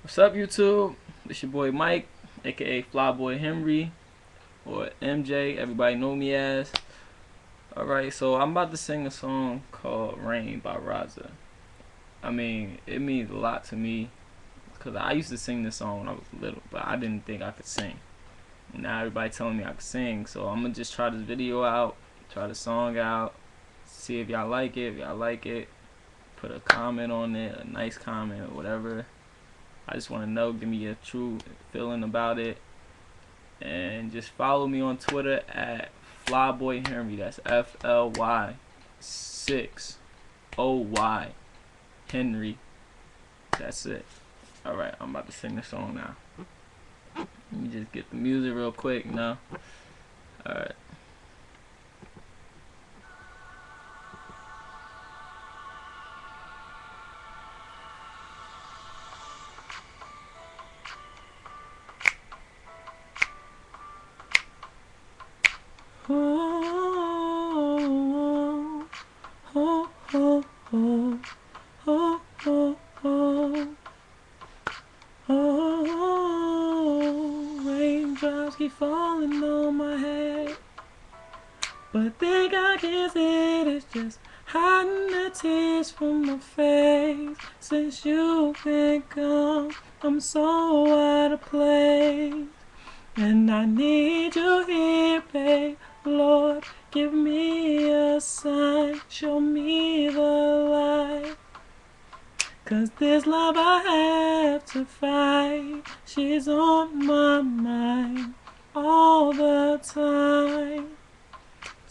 What's up, YouTube? It's your boy Mike, aka Flyboy Henry, or MJ. Everybody know me as. Alright, so I'm about to sing a song called Rain by Razah. I mean, it means a lot to me because I used to sing this song when I was little, but I didn't think I could sing. Now everybody telling me I can sing, so I'm gonna just try this video out, try the song out, see if y'all like it. If y'all like it, put a comment on it, a nice comment, or whatever. I just want to know, give me a true feeling about it. And just follow me on Twitter at Flyboy Henry. That's FLY6OY Henry. That's it. Alright, I'm about to sing the song now. Let me just get the music real quick, Alright. Oh, oh, oh, oh, oh, oh, oh, oh, raindrops keep falling on my head, but think I can see it, it's just hiding the tears from my face. Since you've been gone, I'm so out of place, and I need you here, babe. Lord, give me a sign, show me the light. 'Cause this love I have to fight, she's on my mind all the time.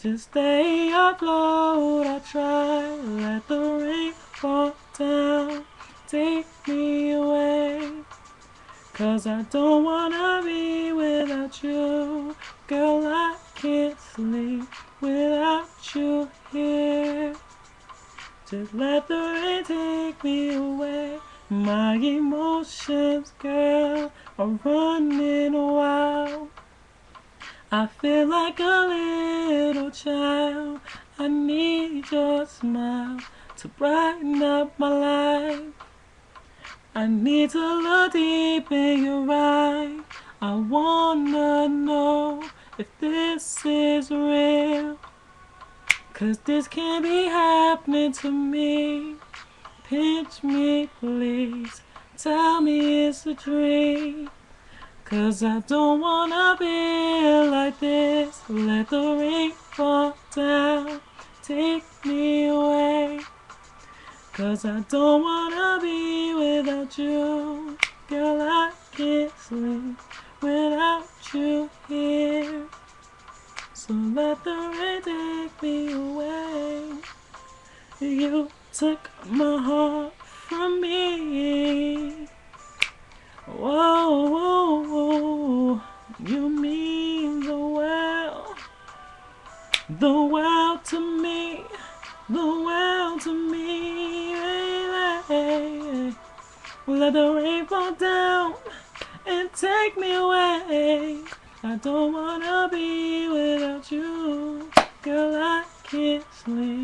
Just stay afloat, I try, let the rain fall down, take me away. 'Cause I don't wanna be without you. Girl, I can't sleep without you here. Just let the rain take me away. My emotions, girl, are running wild. I feel like a little child. I need your smile to brighten up my life. I need to look deep in your eyes. I wanna know if this is real. 'Cause this can't be happening to me. Pinch me, please. Tell me it's a dream. 'Cause I don't wanna be like this. Let the rain fall down, take me away. 'Cause I don't wanna be without you. Girl, I can't sleep without you here. So let the rain take me away. You took my heart from me. Whoa, whoa, whoa. You mean the world to me, the world to me, baby. Let the rain fall down and take me away. I don't wanna be without you. Girl, I can't sleep